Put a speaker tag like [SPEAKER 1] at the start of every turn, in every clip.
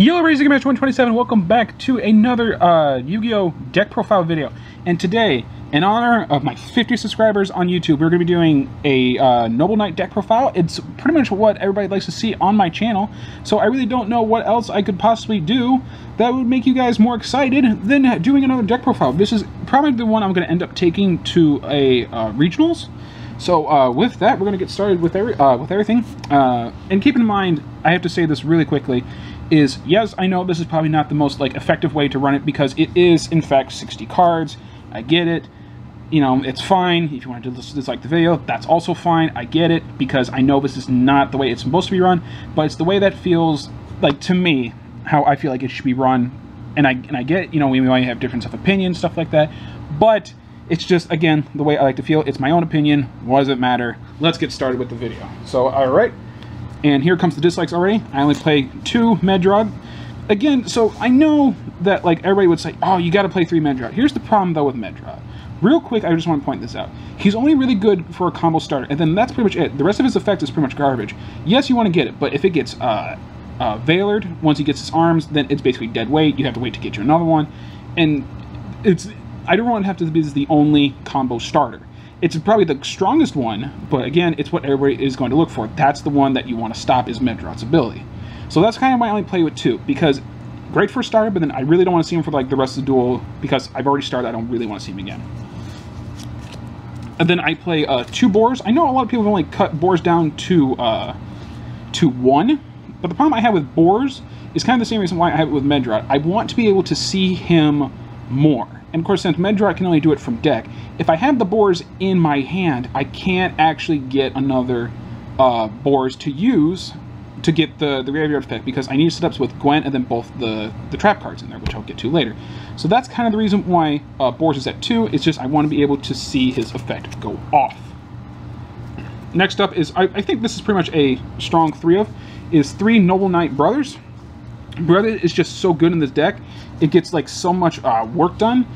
[SPEAKER 1] Yo, Raising Match 127, welcome back to another Yu-Gi-Oh! Deck profile video. And today, in honor of my 50 subscribers on YouTube, we're going to be doing a Noble Knight deck profile. It's pretty much what everybody likes to see on my channel, so I really don't know what else I could possibly do that would make you guys more excited than doing another deck profile. This is probably the one I'm going to end up taking to a regionals. So with that, we're going to get started with everything. And keep in mind, I have to say this really quickly, is yes, I know this is probably not the most effective way to run it because it is in fact 60 cards. I get it. You know, it's fine. If you want to dislike the video, that's also fine. I get it because I know this is not the way it's supposed to be run, but it's the way that feels like to me how I feel like it should be run. And I get, you know, we might have difference of opinion, stuff like that, but it's just, again, the way I like to feel. It's my own opinion. What does it matter? Let's get started with the video. So, alright. And here comes the dislikes already. I only play 2 Medrod. Again, so I know that, everybody would say, oh, you got to play 3 Medrod. Here's the problem, though, with Medrod. Real quick, I just want to point this out. He's only really good for a combo starter, and then that's pretty much it. The rest of his effect is pretty much garbage. Yes, you want to get it, but if it gets Veilered, once he gets his arms, then it's basically dead weight. You have to wait to get you another one. And I don't want to have to be the only combo starter. It's probably the strongest one, but again, it's what everybody is going to look for. That's the one that you want to stop, is Medrod's ability. So that's kind of my only play with 2, because great for a starter, but then I really don't want to see him for the rest of the duel, because I've already started. I don't really want to see him again. And then I play 2 Boars. I know a lot of people have only cut Boars down to 1, but the problem I have with Boars is kind of the same reason why I have it with Medrod. I want to be able to see him more. And of course, since Medrod can only do it from deck, if I have the Boars in my hand, I can't actually get another Boars to use to get the graveyard effect, because I need setups with Gwen and then both the trap cards in there, which I'll get to later. So that's kind of the reason why Boars is at 2. It's just I want to be able to see his effect go off. Next up is, I think this is pretty much a strong 3 of, is 3 Noble Knight Brothers. Brother is just so good in this deck. It gets so much work done.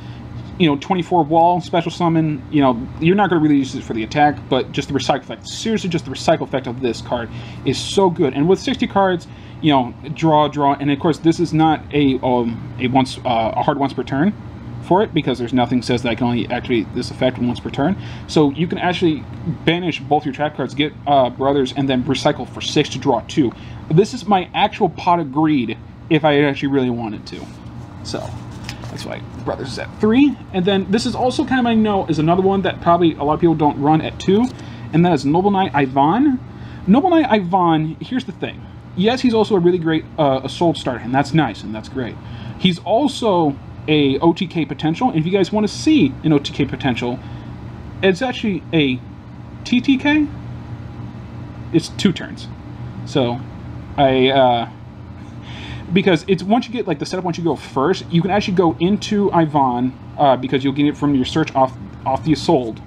[SPEAKER 1] You know, 24 wall, special summon. You know, you're not going to really use it for the attack, but just the recycle effect. Seriously, just the recycle effect of this card is so good. And with 60 cards, you know, draw, and of course this is not a hard once per turn for it, because there's nothing says that I can only activate this effect once per turn. So you can actually banish both your trap cards, get Brothers, and then recycle for 6 to draw 2. This is my actual pot of greed if I actually really wanted to. So that's why Brothers is at 3. And then this is also kind of, I know, is another one that probably a lot of people don't run at 2, and that is Noble Knight Ivan. Noble Knight Ivan, here's the thing. Yes, he's also a really great Assault starter, and that's nice, and that's great. He's also a OTK potential, and if you guys want to see an OTK potential, it's actually a TTK. It's 2 turns. So because it's once you get the setup, once you go first, you can actually go into Ivan because you'll get it from your search off the Assault,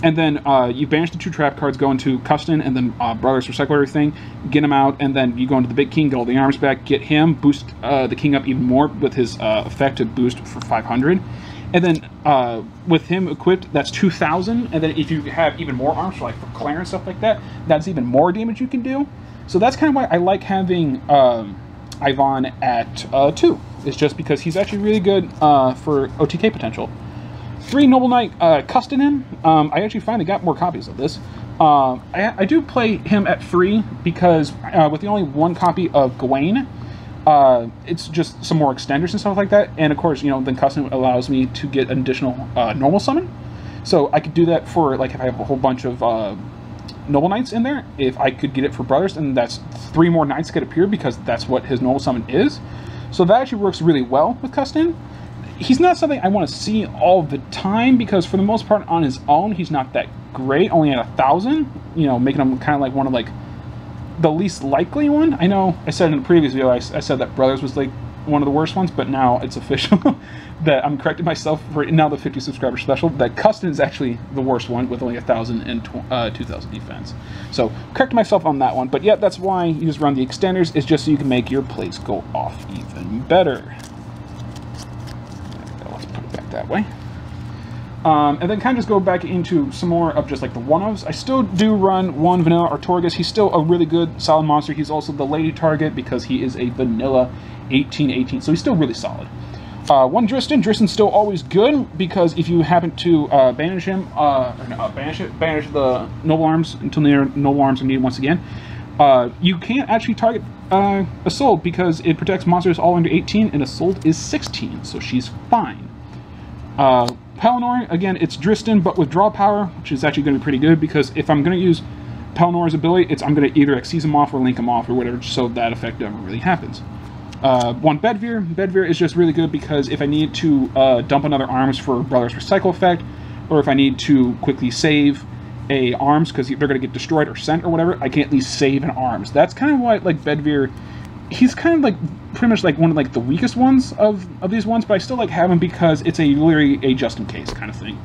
[SPEAKER 1] and then you banish the 2 trap cards, go into Custom, and then Brothers, recycle everything, get him out, and then you go into the Big King, get all the arms back, get him, boost the King up even more with his effect to boost for 500, and then with him equipped, that's 2,000, and then if you have even more arms for Claire and stuff like that, that's even more damage you can do. So that's kind of why I like having Ivan at 2. It's just because he's actually really good for OTK potential. 3 Noble Knight Custonin. I actually finally got more copies of this. I do play him at 3 because with the only 1 copy of Gawain, it's just some more extenders and stuff like that. And of course, you know, then Custonin allows me to get an additional normal summon. So I could do that for if I have a whole bunch of Noble Knights in there. If I could get it for Brothers, and that's 3 more Knights could appear, because that's what his normal summon is. So that actually works really well with Custom. He's not something I want to see all the time, because for the most part on his own he's not that great, only at 1,000, you know, making him kind of one of the least likely one. I know I said in the previous video, I said that Brothers was one of the worst ones, but now it's official that I'm correcting myself for now, the 50 subscriber special, that Custom is actually the worst one with only 1,000 and 2,000 defense. So correct myself on that one, but yeah, that's why you just run the extenders, is just so you can make your plays go off even better. Let's put it back that way. And then kind of just go back into some more of just like the one-ofs. I still do run one vanilla Artorgus. He's still a really good, solid monster. He's also the lady target because he is a vanilla 18/18, so he's still really solid. One Dristan. Dristan's still always good because if you happen to banish him, banish the Noble Arms until near Noble Arms are needed once again, you can't actually target Assault because it protects monsters all under 18, and Assault is 16, so she's fine. Pelennor, again, it's Dristan, but with draw power, which is actually going to be pretty good because if I'm going to use Pellennor's ability, I'm going to either Xyz him off or link him off or whatever, so that effect never really happens. One Bedivere. Bedivere is just really good because if I need to dump another arms for Brother's Recycle effect, or if I need to quickly save a arms because they're going to get destroyed or sent or whatever, I can at least save an arms. That's kind of why, like, Bedivere, he's kind of like pretty much like one of like the weakest ones of these ones, but I still like have him because it's literally a just in case kind of thing.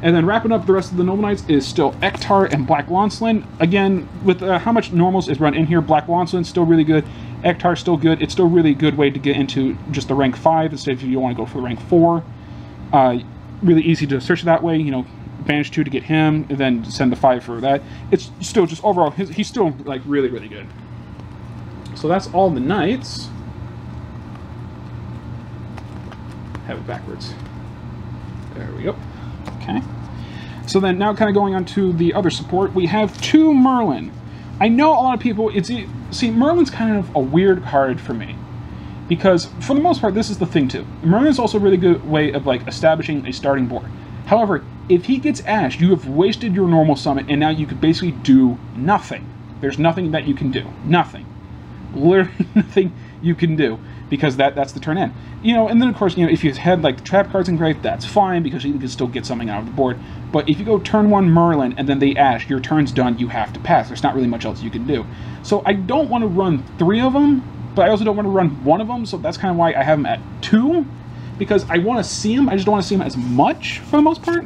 [SPEAKER 1] And then wrapping up the rest of the Noble Knights is still Ektar and Black Launcelin. Again, with how much normals is run in here, Black Launcelin's still really good. Ektar's still good. It's still really good way to get into just the rank 5 instead of if you want to go for the rank 4. Really easy to search that way, you know, banish 2 to get him, and then send the 5 for that. It's still just overall, he's still like really, really good. So that's all the knights. Have it backwards. There we go. Okay. So then now kind of going on to the other support, we have 2 Merlin. I know a lot of people, see, Merlin's kind of a weird card for me. Because, for the most part, this is the thing too. Merlin's also a really good way of, like, establishing a starting board. However, if he gets Ash, you have wasted your normal summon, and now you could basically do nothing. There's nothing that you can do. Nothing. Literally nothing you can do. Because that's the turn in. You know, and then of course, you know, if you had like trap cards in Grave, that's fine because you can still get something out of the board. But if you go turn 1 Merlin and then they Ash, your turn's done, you have to pass. There's not really much else you can do. So I don't want to run 3 of them, but I also don't want to run 1 of them, so that's kind of why I have them at 2. Because I want to see them, I just don't want to see them as much for the most part.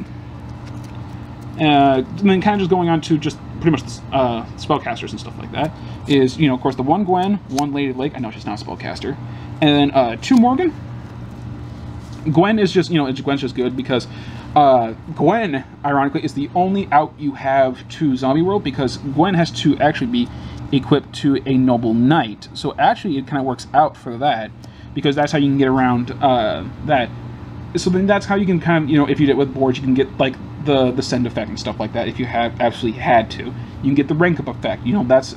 [SPEAKER 1] And then kind of just going on to just pretty much spellcasters and stuff like that is, you know, of course, the 1 Gwen, 1 Lady Lake. I know she's not a spellcaster. And then 2 Morgan. Gwen is just, you know, Gwen's just good because Gwen, ironically, is the only out you have to Zombie World because Gwen has to actually be equipped to a Noble Knight. So actually, it kind of works out for that because that's how you can get around that. So then that's how you can kind of, you know, if you did it with boards, you can get like the send effect and stuff like that. If you have absolutely had to, you can get the rank up effect. You know, that's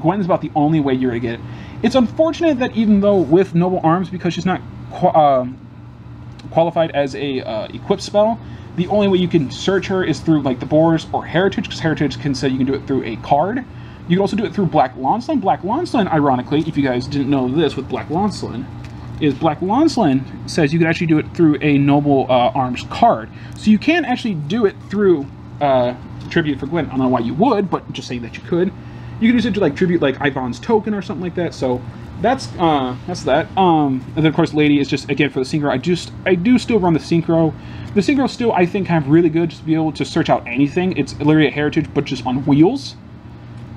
[SPEAKER 1] Gwen's about the only way you're gonna get it. It's unfortunate that even though with Noble Arms, because she's not qualified as a equipped spell, the only way you can search her is through like the boars or Heritage, because Heritage can say you can do it through a card. You can also do it through Black Launcelin. Black Launcelin, ironically, if you guys didn't know this with Black Launcelin, is Black Launcelin says you can actually do it through a Noble Arms card. So you can actually do it through Tribute for Gwen. I don't know why you would, but just saying that you could. You can use it to like tribute like Yvonne's token or something like that. So that's that. And then of course Lady is just again for the Synchro. I do still run the Synchro. The Synchro still I think kind of really good just to be able to search out anything. It's literally a Heritage but just on wheels.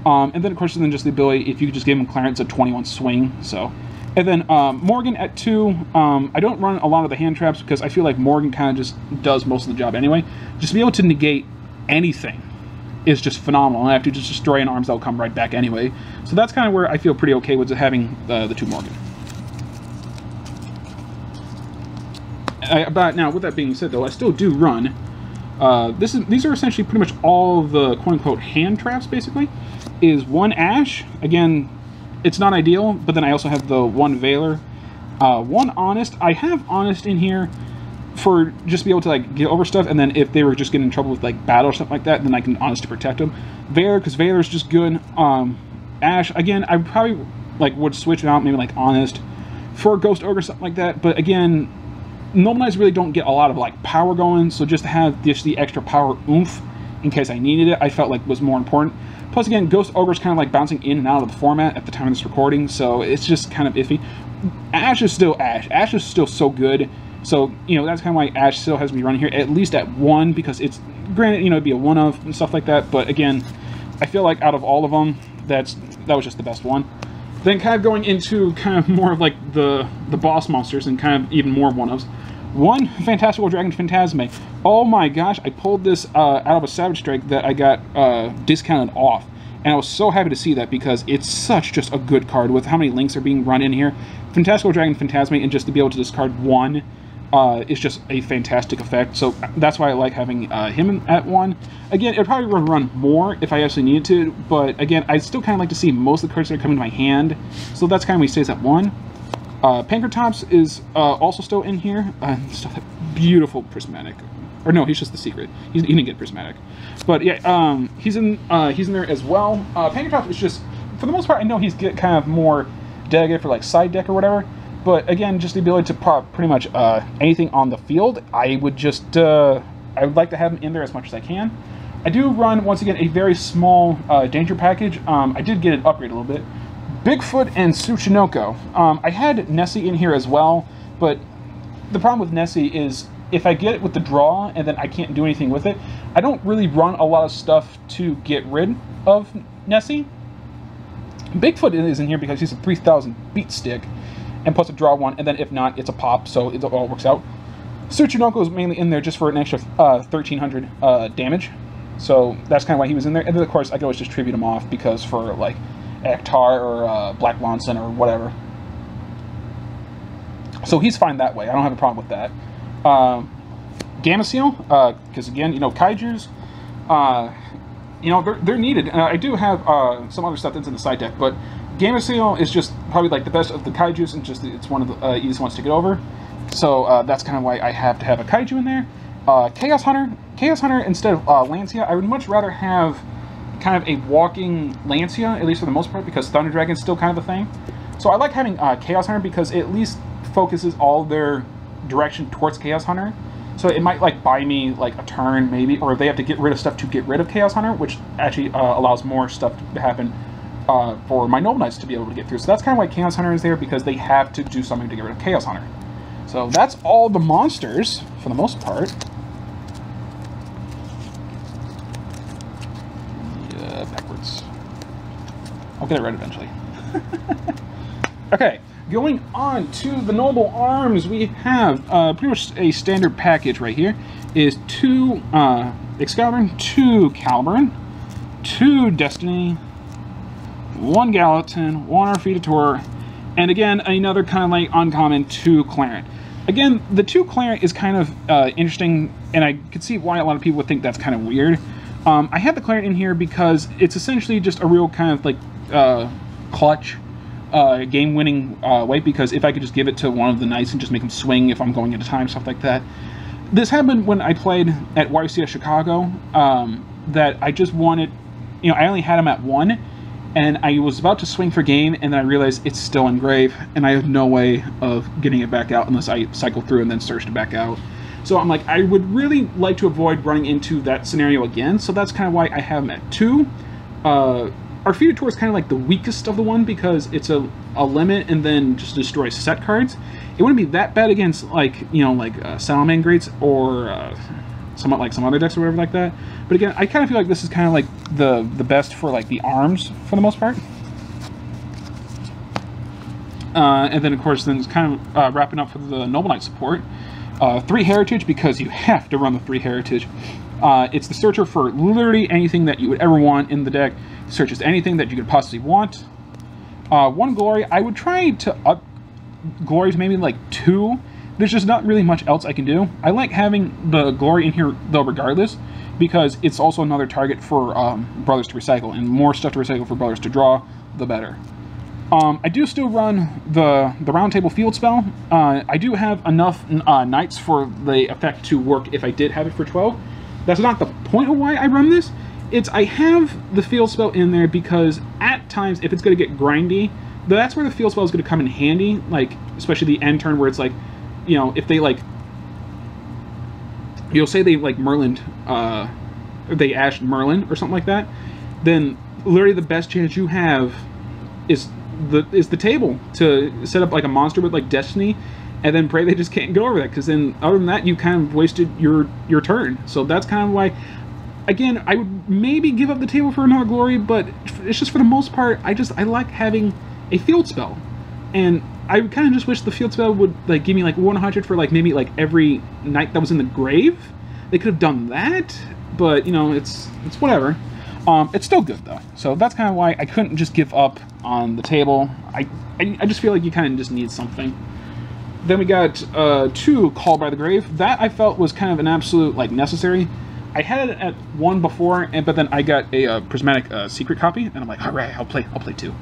[SPEAKER 1] And then of course then just the ability if you could just give him clearance at 21 swing. So and then Morgan at 2. I don't run a lot of the hand traps because I feel like Morgan kind of just does most of the job anyway. Just to be able to negate anything is just phenomenal. And I have to just destroy an arms, that'll come right back anyway. So that's kind of where I feel pretty okay with having the 2 Morgan. But now, with that being said, though, I still do run. These are essentially pretty much all the quote-unquote hand traps, basically. Is 1 Ash. Again, it's not ideal, but then I also have the 1 Veiler. 1 Honest. I have Honest in here for just to be able to like get over stuff, and then if they were just getting in trouble with like battle or something like that, then I can Honest to protect them. Veiler, because Veiler is just good. Ash, again, I probably like would switch it out, maybe like Honest for Ghost Ogre or something like that. But again, Noble Knights really don't get a lot of like power going, so just to have the extra power oomph in case I needed it, I felt like was more important. Plus, again, Ghost Ogre is kind of like bouncing in and out of the format at the time of this recording, so it's just kind of iffy. Ash is still Ash. Ash is still so good. So, you know, that's kind of why Ash still has me running here, at least at 1, because it's, granted, you know, it'd be a 1-of and stuff like that, but again, I feel like out of all of them, that was just the best one. Then kind of going into kind of more of like the boss monsters and kind of even more 1-ofs. one Fantastical Dragon Phantasme. Oh my gosh, I pulled this out of a Savage Strike that I got discounted off. And I was so happy to see that because it's such just a good card with how many links are being run in here. Fantastical Dragon Phantasme, and just to be able to discard one is just a fantastic effect. So that's why I like having him at 1. Again, it probably would run more if I actually needed to, but again, I still kind of like to see most of the cards that are coming to my hand. So that's kind of why he stays at 1. Pankratops is also still in here. Still that beautiful Prismatic. Or no, he's just the secret. He didn't get Prismatic. But yeah, he's in there as well. Pankratops is just, for the most part, I know he's get kind of more dedicated for like side deck or whatever. But again, just the ability to pop pretty much anything on the field, I would just, I would like to have him in there as much as I can. I do run, once again, a very small danger package. I did get it upgraded a little bit. Bigfoot and Tsuchinoko. I had Nessie in here as well, but the problem with Nessie is if I get it with the draw and then I can't do anything with it, I don't really run a lot of stuff to get rid of Nessie. Bigfoot is in here because he's a 3000 beat stick, and plus a draw 1, and then if not, it's a pop, so it all works out. Tsuchinoko is mainly in there just for an extra 1300 damage, so that's kind of why he was in there. And then of course I could always just tribute him off because for like Akhtar or Black Lonson or whatever. So he's fine that way. I don't have a problem with that. Gamma Seal, because again, you know, Kaijus, you know, they're needed. I do have some other stuff that's in the side deck, but Gamma Seal is just probably like the best of the Kaijus, and just it's one of the easiest ones to get over. So that's kind of why I have to have a Kaiju in there. Chaos Hunter instead of Lancia. I would much rather have kind of a walking Lancia, at least for the most part, because Thunder Dragon's still kind of a thing. So I like having Chaos Hunter because it at least focuses all their direction towards Chaos Hunter. So it might like buy me like a turn maybe, or if they have to get rid of stuff to get rid of Chaos Hunter, which actually allows more stuff to happen for my Noble Knights to be able to get through. So that's kind of why Chaos Hunter is there, because they have to do something to get rid of Chaos Hunter. So that's all the monsters for the most part. Yeah, backwards. I'll get it right eventually. Okay. Going on to the Noble Arms, we have pretty much a standard package right here. Is 2 Excalibur, 2 Caliburn, 2 Destiny, 1 Gallatin, 1 Arfeitator, and again, another kind of like uncommon 2 Clarent. Again, the 2 Clarent is kind of interesting, and I could see why a lot of people would think that's kind of weird. I have the Clarent in here because it's essentially just a real kind of like clutch game-winning way, because if I could just give it to one of the Knights and just make them swing if I'm going into time, stuff like that. This happened when I played at YCS Chicago, that I just wanted, you know, I only had him at 1, and I was about to swing for game, and then I realized it's still engraved, and I have no way of getting it back out unless I cycle through and then search it back out. So I'm like, I would really like to avoid running into that scenario again, so that's kind of why I have him at 2. Arfeitator is kind of like the weakest of the one because it's a limit and then just destroys set cards. It wouldn't be that bad against like, you know, like Salamangreats or somewhat like some other decks or whatever like that. But again, I kind of feel like this is kind of like the best for like the arms for the most part. And then of course, then it's kind of wrapping up for the Noble Knight support. 3 Heritage, because you have to run the 3 Heritage. It's the searcher for literally anything that you would ever want in the deck. It searches anything that you could possibly want. 1 Glory. I would try to up Glories maybe like 2. There's just not really much else I can do. I like having the Glory in here though regardless, because it's also another target for Brothers to recycle, and more stuff to recycle for Brothers to draw, the better. I do still run the Round Table Field spell. I do have enough Knights for the effect to work if I did have it for 12. That's not the point of why I run this. It's I have the field spell in there because at times, if it's going to get grindy, that's where the field spell is going to come in handy, like, especially the end turn where it's like, you know, if they like, you'll say they like Merlin, they Ashed Merlin or something like that, then literally the best chance you have is the table to set up like a monster with like Destiny, and then pray they just can't get over that, because then other than that you kind of wasted your turn. So that's kind of why, again, I would maybe give up the table for another Glory, but it's just for the most part I like having a field spell. And I kind of just wish the field spell would like give me like 100 for like maybe like every knight that was in the grave. They could have done that, but you know, it's whatever. It's still good though, so that's kind of why I couldn't just give up on the table. I just feel like you kind of just need something. Then we got 2 Called by the Grave. That I felt was kind of an absolute like necessary. I had it at 1 before, but then I got a prismatic secret copy, and I'm like, all right, I'll play 2.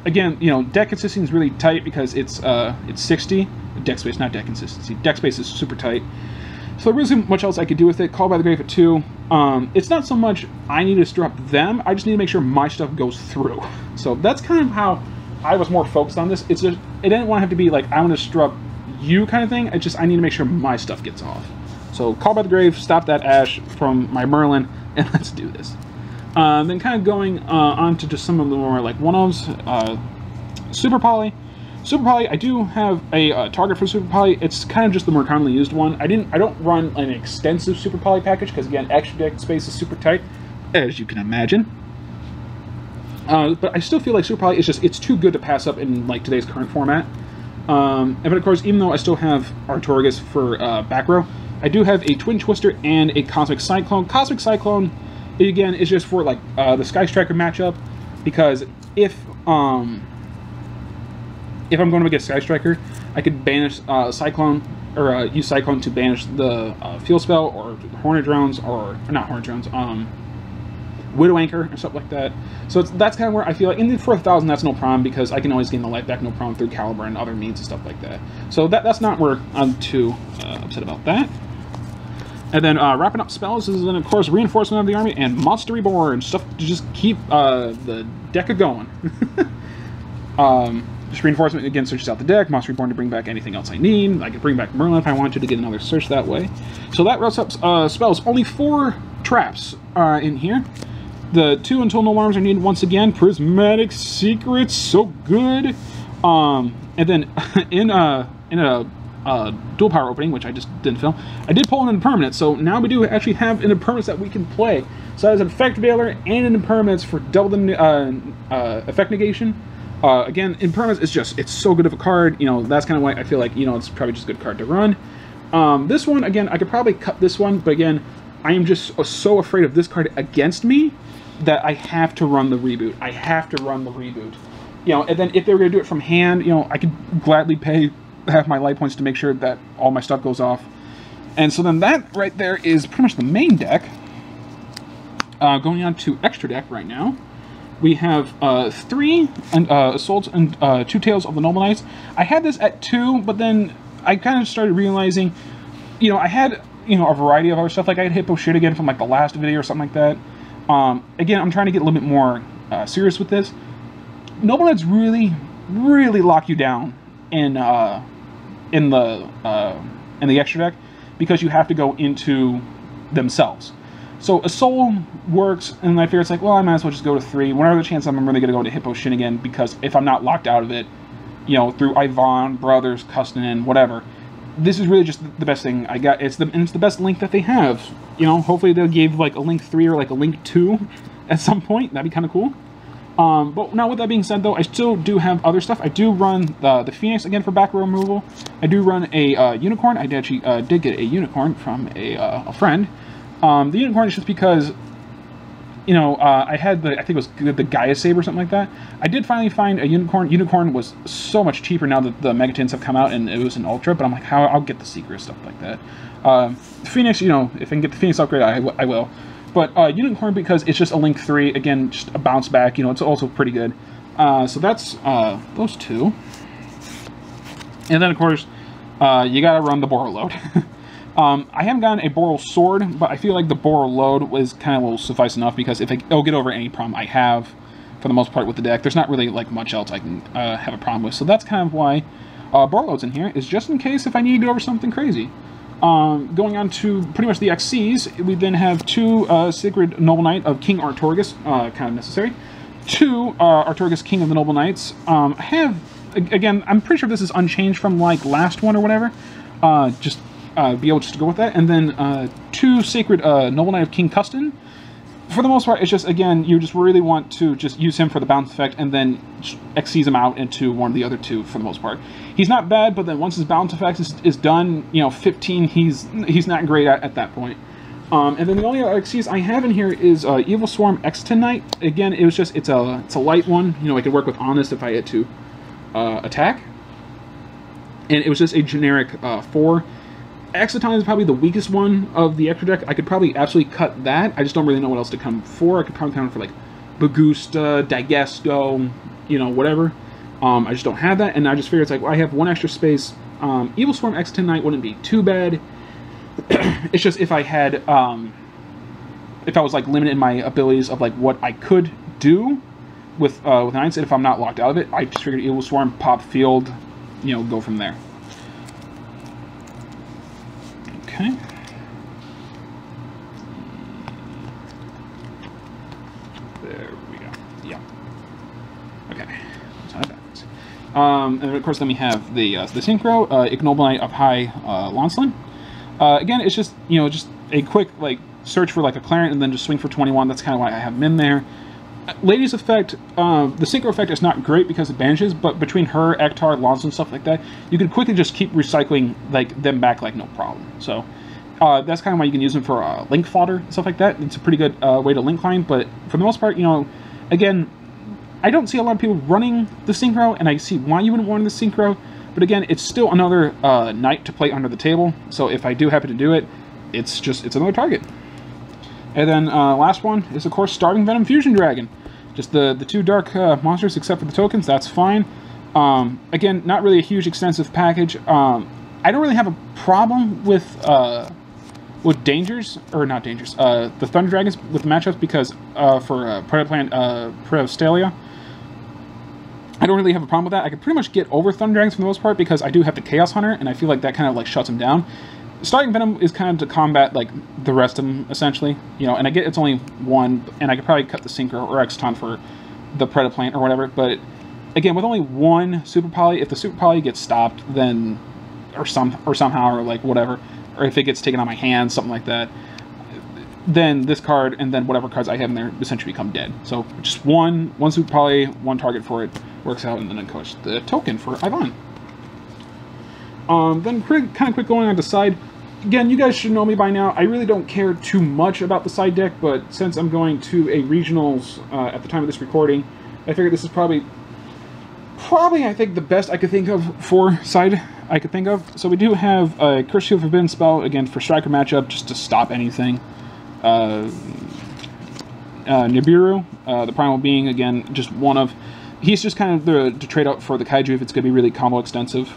[SPEAKER 1] Again, you know, deck consistency is really tight because it's 60 deck space, not deck consistency. Deck space is super tight. So there isn't much else I could do with it. Called by the Grave at 2. It's not so much I need to stir up them, I just need to make sure my stuff goes through. So that's kind of how I was more focused on this. It's just, it didn't want to have to be like, I want to stir up you kind of thing. It's just, I need to make sure my stuff gets off. So Called by the Grave, stop that Ash from my Merlin, and let's do this. Then kind of going on to just some of the more like one-offs. Super Poly. Super Poly, I do have a target for Super Poly. It's kind of just the more commonly used one. I don't run an extensive Super Poly package because again, extra deck space is super tight, as you can imagine. But I still feel like Super Poly is just, it's too good to pass up in like today's current format. But of course, even though I still have Artorigus for back row, I do have a Twin Twister and a Cosmic Cyclone. Cosmic Cyclone, again, is just for like the Sky Striker matchup, because if I'm going to get Sky Striker, I could banish Cyclone, or use Cyclone to banish the field spell, or Hornet Drones, or not Hornet Drones, Widow Anchor, or something like that. So that's kind of where I feel like in the 4,000 that's no problem, because I can always gain the life back no problem through Caliber and other means and stuff like that. So that's not where I'm too upset about that. And then wrapping up spells is then of course Reinforcement of the Army and Monster Reborn, stuff to just keep the deck going. Just Reinforcement again searches out the deck, Monster Reborn to bring back anything else I need. I could bring back Merlin if I wanted to get another search that way. So that wraps up spells. Only 4 traps in here. The 2 until no alarms are needed once again. Prismatic Secrets, so good. And then in a dual power opening, which I just didn't film, I did pull an impermanence, so now we do actually have an impermanence that we can play. So that is an effect veiler and an impermanence for double the effect negation. Again, impermanence is just, it's so good of a card, you know, that's kind of why I feel like, you know, it's probably just a good card to run. This one, again, I could probably cut this one, but again, I am just so afraid of this card against me that I have to run the reboot. I have to run the reboot. You know, and then if they were going to do it from hand, you know, I could gladly pay half my life points to make sure that all my stuff goes off. And so then that right there is pretty much the main deck. Going on to extra deck right now, we have 3 Assaults and 2 Tales of the Noble Knights. I had this at 2, but then I kind of started realizing, you know, I had, you know, a variety of other stuff. Like I had Hippo Shit again from like the last video or something like that. Again, I'm trying to get a little bit more serious with this. Noble Knights really lock you down in the extra deck, because you have to go into themselves. So a soul works, and I figure it's like, well, I might as well just go to 3. Whenever the chance I'm really going to go into Hippo Shin again, because if I'm not locked out of it, you know, through Ivan, Brothers, Custonin, whatever, this is really just the best thing I got. It's the best link that they have. You know, hopefully they'll give like a link 3 or like a link 2 at some point. That'd be kind of cool. But now with that being said, though, I still do have other stuff. I do run the Phoenix again for back row removal. I do run a Unicorn. I actually did get a Unicorn from a friend. The Unicorn is just because, you know, I had I think it was the Gaia Saber or something like that. I did finally find a Unicorn. Unicorn was so much cheaper now that the Megatins have come out and it was an Ultra, but I'm like, I'll get the Secret, stuff like that. Phoenix, you know, if I can get the Phoenix upgrade, I will. But Unicorn, because it's just a Link 3, again, just a bounce back, you know, it's also pretty good. So that's those 2. And then, of course, you gotta run the Boral Load. I haven't gotten a Boral Sword, but I feel like the Boral Load was kind of will suffice enough, because if it'll get over any problem I have, for the most part, with the deck, there's not really, like, much else I can have a problem with. So that's kind of why Boral Load's in here, is just in case if I need to get over something crazy. Going on to pretty much the XCs, we then have 2 Sacred Noble Knight of King Artorigus, kind of necessary. 2 Artorigus King of the Noble Knights. I have, again, I'm pretty sure this is unchanged from like last one or whatever. Just be able just to go with that. And then 2 Sacred Noble Knight of King Custon. for the most part, it's just, again, you just really want to just use him for the bounce effect and then XCs him out into one of the other two for the most part. He's not bad, but then once his bounce effect is done, you know, 15, he's not great at that point. And then the only other XCs I have in here is Evil Swarm Exton Knight. Again, it was just, it's a light one. You know, I could work with Honest if I had to attack. And it was just a generic 4. Exciton is probably the weakest one of the extra deck. I could probably absolutely cut that. I just don't really know what else to come for. I could probably come for like Bagusta, Dagesto, you know, whatever. I just don't have that, and I just figured it's like, well, I have one extra space. Evil Swarm Exton Knight wouldn't be too bad. It's just if I had, if I was like limited in my abilities of like what I could do with Knights, and if I'm not locked out of it, I just figured Evil Swarm, pop field, you know, go from there. Okay. There we go. Yeah. Okay. And of course, then we have the Synchro, Ignoble Knight of High Lancelin. Again, it's just, you know, just a quick like search for like a Clarent and then just swing for 21. That's kind of why I have him in there. Lady's effect, the Synchro effect is not great because it banishes, but between her, Ektar, Lancelin, stuff like that, you can quickly just keep recycling like them back like no problem. So that's kind of why you can use them for link fodder and stuff like that. It's a pretty good way to link climb, but for the most part, you know, again, I don't see a lot of people running the Synchro, and I see why you wouldn't want the Synchro, but again, it's still another knight to play under the table, so if I do happen to do it, it's another target. And then last one is, of course, Starving Venom Fusion Dragon. Just the two dark monsters, except for the tokens, that's fine. Again, not really a huge extensive package. I don't really have a problem with dangers, or not dangers, the Thunder Dragons with the matchups, because for Protoplanstalia, I don't really have a problem with that. I could pretty much get over Thunder Dragons for the most part, because I do have the Chaos Hunter, and I feel like that kind of like shuts them down. Starting Venom is kind of to combat like the rest of them, essentially, you know, and I get it's only one, and I could probably cut the Synchro or Exton for the Predaplant or whatever, but again, with only one Super Poly, if the Super Poly gets stopped, then, or somehow, or like whatever, or if it gets taken on my hands, something like that, then this card, and then whatever cards I have in there, essentially become dead. So just one Super Poly, one target for it, works out, and then of course the token for Ivan. Then kind of quick going on the side. Again, you guys should know me by now. I really don't care too much about the side deck, but since I'm going to a regionals at the time of this recording, I figured this is probably I think the best I could think of for side I could think of. So we do have a Curse Shield Forbidden spell, again, for striker matchup, just to stop anything. Nibiru, the Primal Being, again, just one of... He's just kind of the trade out for the Kaiju if it's going to be really combo extensive.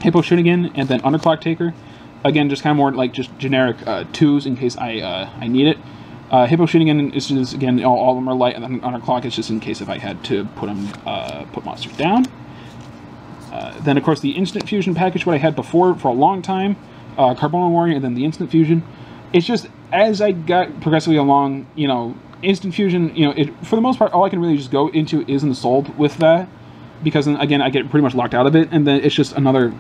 [SPEAKER 1] Hippo Shinigan, and then Underclock Taker. Again, just kind of more like just generic 2s in case I need it. Hippo Shinigan is just, again, all of them are light, and then Underclock is just in case if I had to put monsters down. Then, of course, the Instant Fusion package, what I had before for a long time, Carbonal Warrior, and then the Instant Fusion. It's just, as I got progressively along, you know, Instant Fusion, you know, for the most part, all I can really just go into is in the Sold with that, because then, again, I get pretty much locked out of it, and then it's just another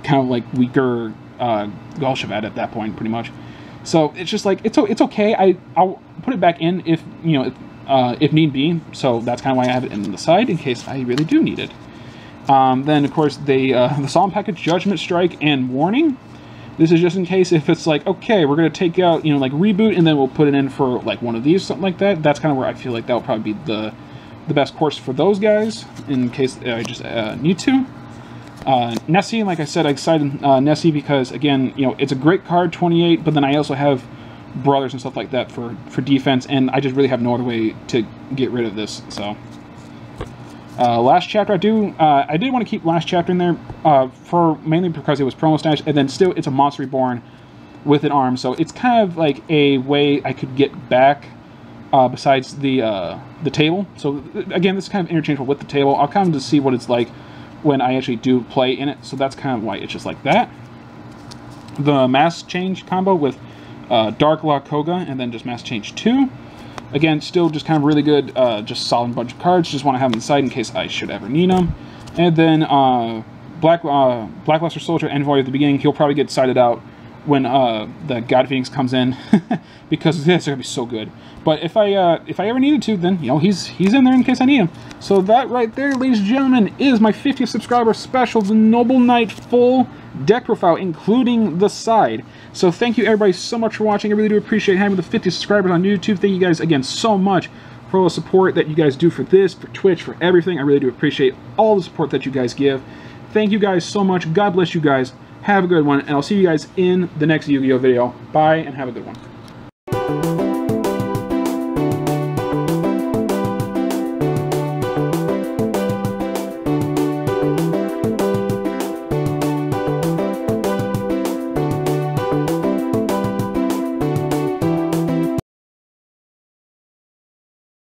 [SPEAKER 1] kind of, like, weaker Golshavad at that point, pretty much. So, it's just, like, it's okay. I'll put it back in if, you know, if need be, so that's kind of why I have it in the side, in case I really do need it. Then, of course, the Solemn package, Judgment Strike, and Warning. This is just in case if it's like, okay, we're going to take out, you know, like, Reboot, and then we'll put it in for, like, one of these, something like that. That's kind of where I feel like that will probably be the best course for those guys, in case I just need to. Nessie, like I said, I decided Nessie because, again, you know, it's a great card, 28, but then I also have Brothers and stuff like that for defense, and I just really have no other way to get rid of this, so... Last Chapter, I did want to keep Last Chapter in there, mainly because it was promo stash, and then still it's a Monster Reborn with an arm, so it's kind of like a way I could get back besides the table. So again, this is kind of interchangeable with the table. I'll kind of just see what it's like when I actually do play in it, so that's kind of why it's just like that. The Mass Change combo with Dark Law Koga, and then just Mass Change 2. Again, still just kind of really good, just solid bunch of cards. Just want to have them inside in case I should ever need them. And then Blackluster Soldier, Envoy at the beginning. He'll probably get sided out when the God Phoenix comes in, because this is gonna be so good. But if I ever needed to, then you know he's in there in case I need him. So that right there, ladies and gentlemen, is my 50th subscriber special, the Noble Knight full deck profile, including the side. So thank you everybody so much for watching. I really do appreciate having the 50 subscribers on YouTube. Thank you guys again so much for all the support that you guys do for this, for Twitch, for everything. I really do appreciate all the support that you guys give. Thank you guys so much. God bless you guys. Have a good one, and I'll see you guys in the next Yu-Gi-Oh video. Bye, and have a good one.